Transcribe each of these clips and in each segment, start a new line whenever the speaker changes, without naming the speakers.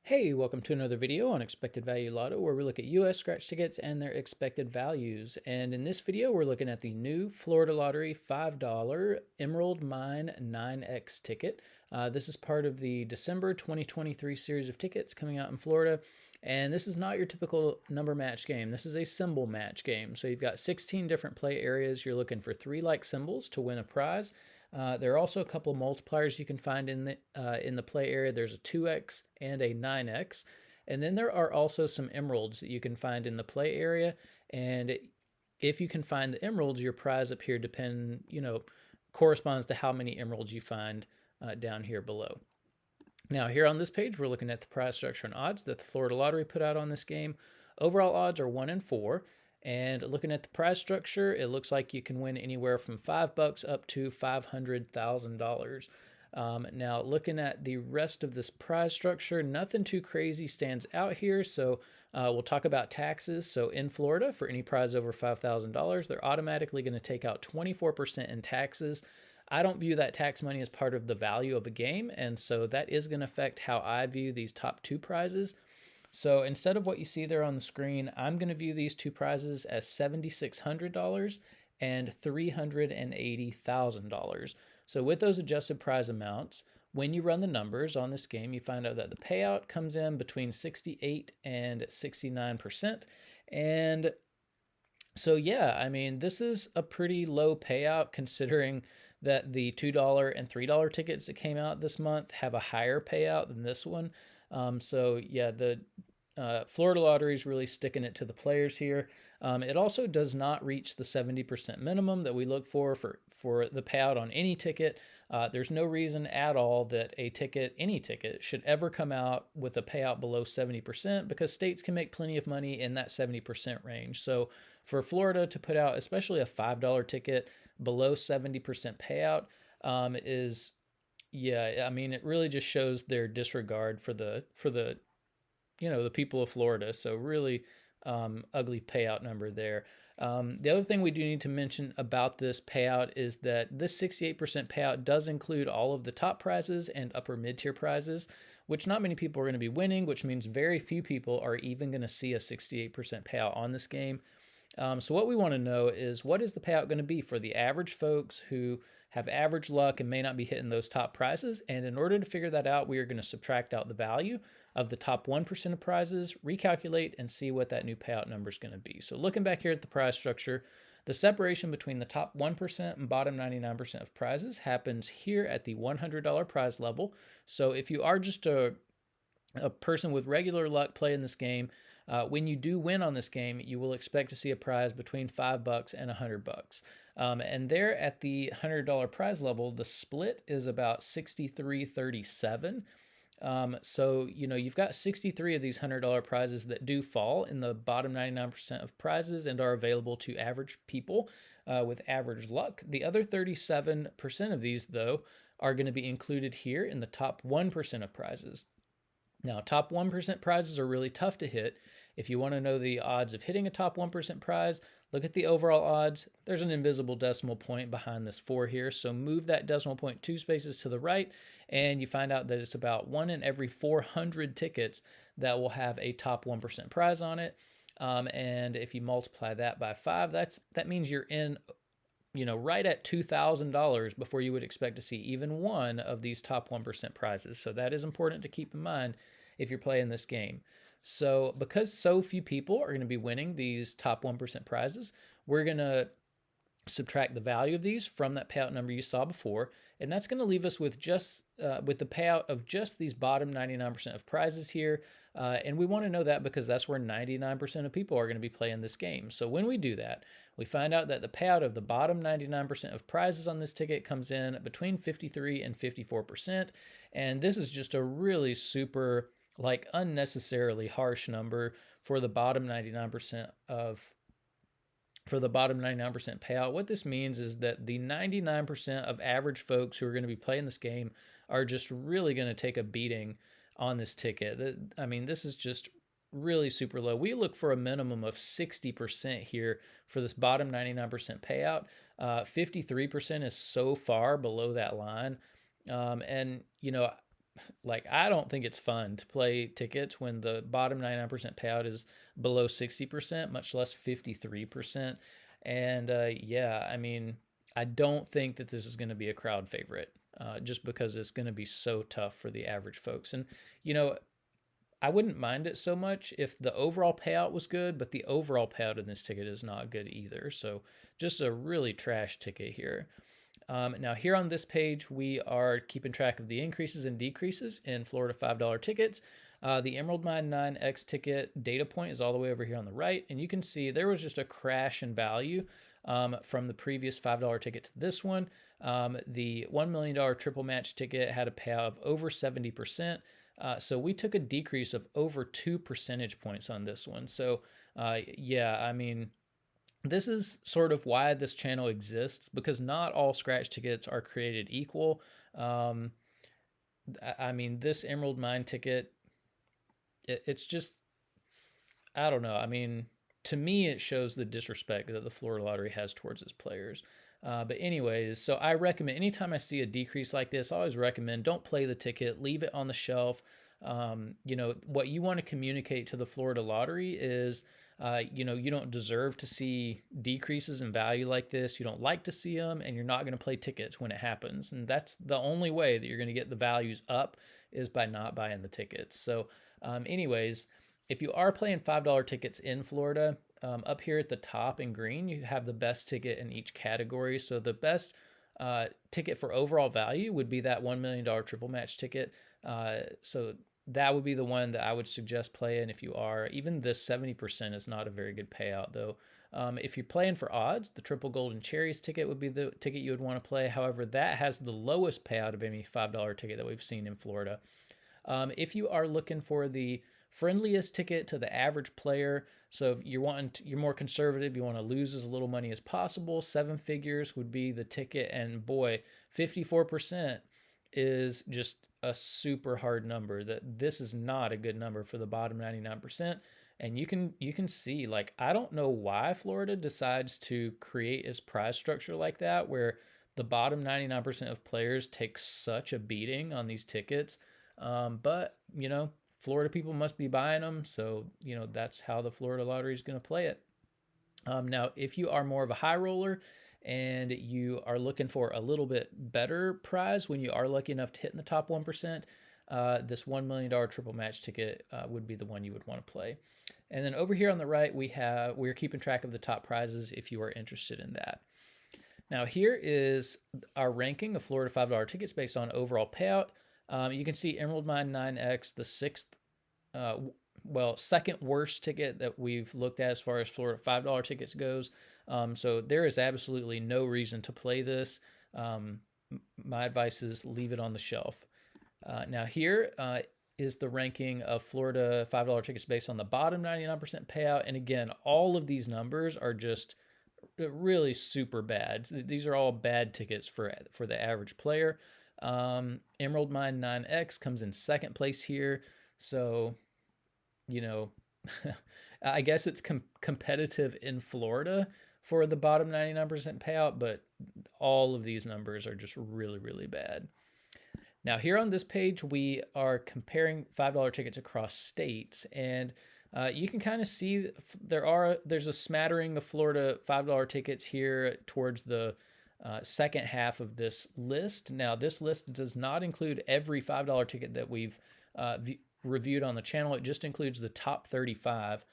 Hey, welcome to another video on Expected Value Lotto, where we look at US scratch tickets and their expected values. And in this video, we're looking at the new Florida Lottery $5 Emerald Mine 9X ticket. This is part of the December 2023 series of tickets coming out in Florida. And this is not your typical number match game. This is a symbol match game. So you've got 16 different play areas. You're looking for 3 like symbols to win a prize. There are also a couple of multipliers you can find in the play area. There's a 2x and a 9x. And then there are also some emeralds that you can find in the play area. And if you can find the emeralds, your prize up here corresponds to how many emeralds you find down here below. Now, here on this page, we're looking at the prize structure and odds that the Florida Lottery put out on this game. Overall odds are 1 in 4. And looking at the prize structure, it looks like you can win anywhere from $5 up to $500,000. Now, looking at the rest of this prize structure, nothing too crazy stands out here. So we'll talk about taxes. So in Florida, for any prize over $5,000, they're automatically going to take out 24% in taxes. I don't view that tax money as part of the value of a game, and so that is going to affect how I view these top 2 prizes. So instead of what you see there on the screen, I'm going to view these 2 prizes as $7,600 and $380,000. So with those adjusted prize amounts, when you run the numbers on this game, you find out that the payout comes in between 68 and 69%. And so yeah, I mean, this is a pretty low payout considering that the $2 and $3 tickets that came out this month have a higher payout than this one. So yeah, the Florida Lottery is really sticking it to the players here. It also does not reach the 70% minimum that we look for the payout on any ticket. There's no reason at all that any ticket, should ever come out with a payout below 70% because states can make plenty of money in that 70% range. So for Florida to put out, especially a $5 ticket below 70% payout, yeah, I mean, it really just shows their disregard for the the people of Florida. So really ugly payout number there. The other thing we do need to mention about this payout is that this 68% payout does include all of the top prizes and upper mid-tier prizes, which not many people are going to be winning, which means very few people are even going to see a 68% payout on this game. So what we want to know is, what is the payout going to be for the average folks who have average luck and may not be hitting those top prizes? And in order to figure that out, we are going to subtract out the value of the top 1% of prizes, recalculate, and see what that new payout number is going to be. So looking back here at the prize structure, the separation between the top 1% and bottom 99% of prizes happens here at the $100 prize level. So if you are just a person with regular luck playing this game, when you do win on this game, you will expect to see a prize between $5 and $100. And there at the $100 prize level, the split is about 63-37. So, you've got 63 of these $100 prizes that do fall in the bottom 99% of prizes and are available to average people with average luck. The other 37% of these, though, are going to be included here in the top 1% of prizes. Now, top 1% prizes are really tough to hit. If you want to know the odds of hitting a top 1% prize, look at the overall odds. There's an invisible decimal point behind this 4 here, so move that decimal point 2 spaces to the right, and you find out that it's about 1 in every 400 tickets that will have a top 1% prize on it. And if you multiply that by 5, that means you're in right at $2,000 before you would expect to see even one of these top 1% prizes. So that is important to keep in mind if you're playing this game. So because so few people are going to be winning these top 1% prizes, we're going to subtract the value of these from that payout number you saw before, and that's going to leave us with with the payout of just these bottom 99% of prizes here. And we want to know that because that's where 99% of people are going to be playing this game. So when we do that, we find out that the payout of the bottom 99% of prizes on this ticket comes in between 53 and 54%. And this is just a really super, unnecessarily harsh number for the bottom 99% payout. What this means is that the 99% of average folks who are going to be playing this game are just really going to take a beating on this ticket. I mean, this is just really super low. We look for a minimum of 60% here for this bottom 99% payout. 53% is so far below that line. And like, I don't think it's fun to play tickets when the bottom 99% payout is below 60%, much less 53%. And yeah, I mean, I don't think that this is going to be a crowd favorite, just because it's going to be so tough for the average folks. And, you know, I wouldn't mind it so much if the overall payout was good, but the overall payout in this ticket is not good either. So just a really trash ticket here. Now, here on this page, we are keeping track of the increases and decreases in Florida $5 tickets. The Emerald Mine 9X ticket data point is all the way over here on the right, and you can see there was just a crash in value from the previous $5 ticket to this one. The $1 million triple match ticket had a payout of over 70%. So we took a decrease of over 2 percentage points on this one. So, yeah, I mean, this is sort of why this channel exists, because not all scratch tickets are created equal. I mean, this Emerald Mine ticket, it's just, I don't know. I mean, to me, it shows the disrespect that the Florida Lottery has towards its players. But anyways, so I recommend, anytime I see a decrease like this, I always recommend don't play the ticket, leave it on the shelf. You know, what you want to communicate to the Florida Lottery is, you know, you don't deserve to see decreases in value like this. You don't like to see them, and you're not going to play tickets when it happens. And that's the only way that you're going to get the values up, is by not buying the tickets. So, anyways, if you are playing $5 tickets in Florida, up here at the top in green, you have the best ticket in each category. So the best ticket for overall value would be that $1 million triple match ticket. So that would be the one that I would suggest playing if you are. Even this 70% is not a very good payout, though. If you're playing for odds, the triple golden cherries ticket would be the ticket you would want to play. However, that has the lowest payout of any $5 ticket that we've seen in Florida. If you are looking for the friendliest ticket to the average player, so if you're more conservative, you want to lose as little money as possible, seven figures would be the ticket. And boy, 54% is just a super hard number. That this is not a good number for the bottom 99%. And you can see, like, I don't know why Florida decides to create its prize structure like that, where the bottom 99% of players take such a beating on these tickets. But, you know, Florida people must be buying them. So, you know, that's how the Florida Lottery is going to play it. Now, if you are more of a high roller and you are looking for a little bit better prize when you are lucky enough to hit in the top 1%, this $1 million triple match ticket would be the one you would want to play. And then over here on the right, we're keeping track of the top prizes if you are interested in that. Now, here is our ranking of Florida $5 tickets based on overall payout. You can see Emerald Mine 9X, the second worst ticket that we've looked at as far as Florida $5 tickets goes. So there is absolutely no reason to play this. My advice is leave it on the shelf. Now here is the ranking of Florida $5 tickets based on the bottom 99% payout. And again, all of these numbers are just really super bad. These are all bad tickets for the average player. Emerald Mine 9X comes in second place here. So, you know, I guess it's competitive in Florida for the bottom 99% payout, but all of these numbers are just really, really bad. Now, here on this page, we are comparing $5 tickets across states, and you can kind of see there's a smattering of Florida $5 tickets here towards the second half of this list. Now, this list does not include every $5 ticket that we've reviewed on the channel. It just includes the top 35.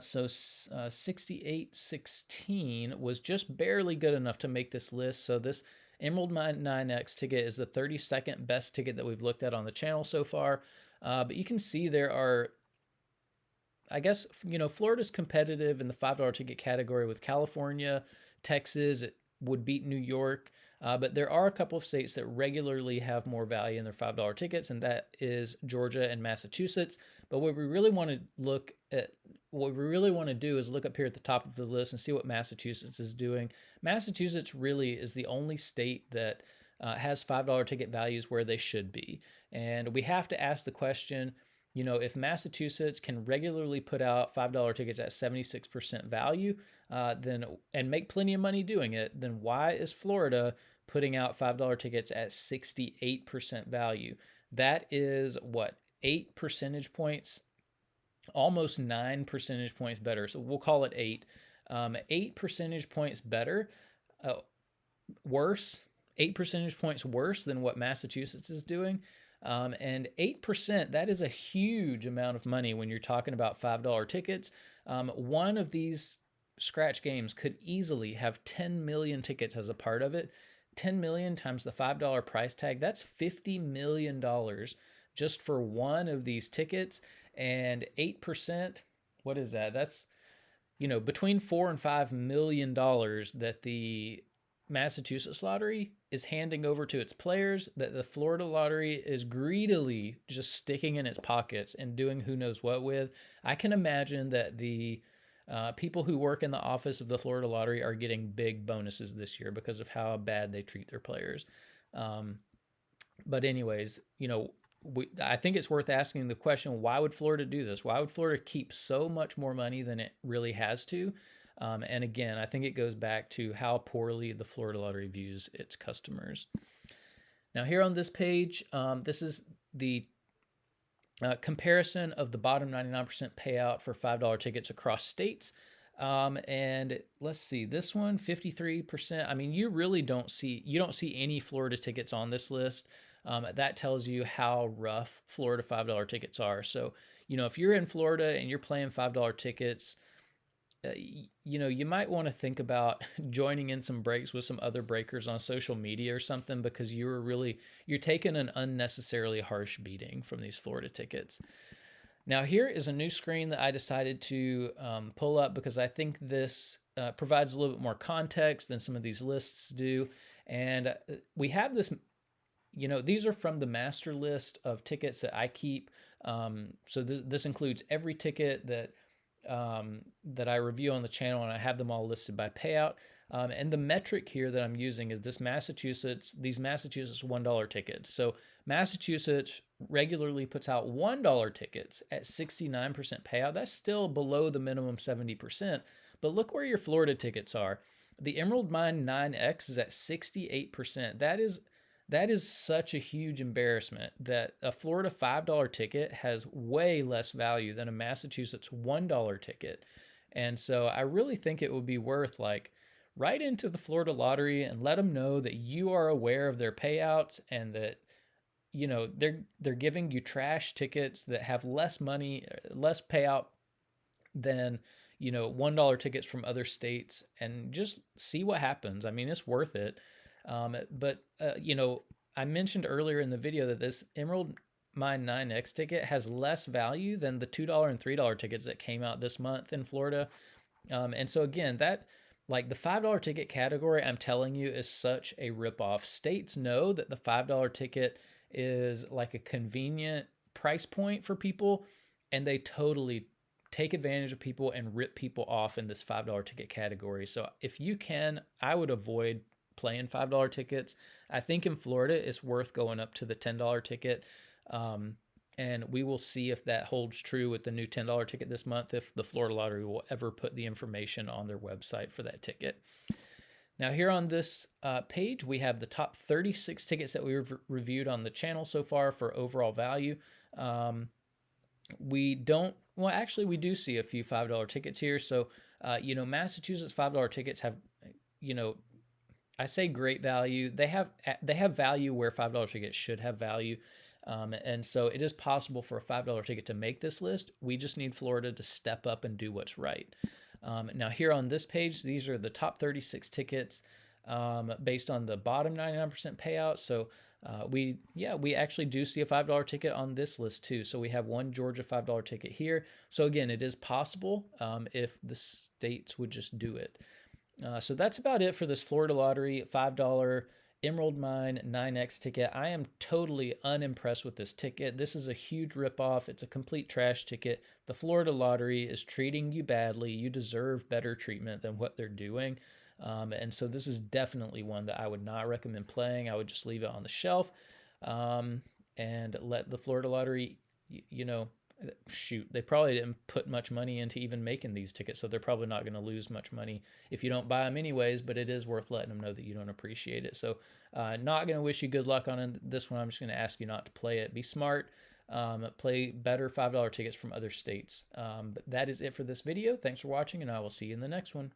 So 6816 was just barely good enough to make this list. So this Emerald Mine 9X ticket is the 32nd best ticket that we've looked at on the channel so far. But you can see there are, I guess, you know, Florida's competitive in the $5 ticket category with California, Texas. It would beat New York. But there are a couple of states that regularly have more value in their $5 tickets, and that is Georgia and Massachusetts. But what we really want to do is look up here at the top of the list and see what Massachusetts is doing. Massachusetts really is the only state that has $5 ticket values where they should be. And we have to ask the question, you know, if Massachusetts can regularly put out $5 tickets at 76% value, then and make plenty of money doing it, then why is Florida putting out $5 tickets at 68% value. That is what, 8 percentage points, almost 9 percentage points better. So we'll call it 8. 8 percentage points better, uh, worse, 8 percentage points worse than what Massachusetts is doing. And 8%, that is a huge amount of money when you're talking about $5 tickets. One of these scratch games could easily have 10 million tickets as a part of it. 10 million times the $5 price tag, that's $50 million just for one of these tickets. And 8%, what is that? That's, between $4 and $5 million that the Massachusetts lottery is handing over to its players, that the Florida lottery is greedily just sticking in its pockets and doing who knows what with. I can imagine that the people who work in the office of the Florida lottery are getting big bonuses this year because of how bad they treat their players. But anyways, I think it's worth asking the question, why would Florida do this? Why would Florida keep so much more money than it really has to? And again, I think it goes back to how poorly the Florida Lottery views its customers. Now here on this page, this is the comparison of the bottom 99% payout for $5 tickets across states. And let's see, this one, 53%. I mean, you don't see any Florida tickets on this list. That tells you how rough Florida $5 tickets are. So, if you're in Florida and you're playing $5 tickets, you might want to think about joining in some breaks with some other breakers on social media or something, because you're taking an unnecessarily harsh beating from these Florida tickets. Now here is a new screen that I decided to pull up because I think this provides a little bit more context than some of these lists do. And we have this, these are from the master list of tickets that I keep. So this includes every ticket that I review on the channel, and I have them all listed by payout. And the metric here that I'm using is these Massachusetts $1 tickets. So Massachusetts regularly puts out $1 tickets at 69% payout. That's still below the minimum 70%. But look where your Florida tickets are. The Emerald Mine 9X is at 68%. That is such a huge embarrassment that a Florida $5 ticket has way less value than a Massachusetts $1 ticket. And so I really think it would be worth write into the Florida lottery and let them know that you are aware of their payouts and that they're giving you trash tickets that have less money, less payout than $1 tickets from other states, and just see what happens. I mean, it's worth it. But I mentioned earlier in the video that this Emerald Mine 9X ticket has less value than the $2 and $3 tickets that came out this month in Florida. And so again, that the $5 ticket category, I'm telling you, is such a ripoff. States know that the $5 ticket is like a convenient price point for people, and they totally take advantage of people and rip people off in this $5 ticket category. So if you can, I would avoid playing $5 tickets. I think in Florida it's worth going up to the $10 ticket. And we will see if that holds true with the new $10 ticket this month, if the Florida Lottery will ever put the information on their website for that ticket. Now here on this page, we have the top 36 tickets that we've reviewed on the channel so far for overall value. We do see a few $5 tickets here. So, Massachusetts $5 tickets have, I say great value. They have value where $5 tickets should have value. And so it is possible for a $5 ticket to make this list. We just need Florida to step up and do what's right. Now here on this page, these are the top 36 tickets based on the bottom 99% payout. So we actually do see a $5 ticket on this list too. So we have one Georgia $5 ticket here. So again, it is possible if the states would just do it. So that's about it for this Florida Lottery $5 Emerald Mine 9X ticket. I am totally unimpressed with this ticket. This is a huge ripoff. It's a complete trash ticket. The Florida Lottery is treating you badly. You deserve better treatment than what they're doing. And so this is definitely one that I would not recommend playing. I would just leave it on the shelf and let the Florida Lottery, shoot, they probably didn't put much money into even making these tickets, so they're probably not going to lose much money if you don't buy them anyways, but it is worth letting them know that you don't appreciate it. So not going to wish you good luck on this one. I'm just going to ask you not to play it. Be smart. Play better $5 tickets from other states. But that is it for this video. Thanks for watching, and I will see you in the next one.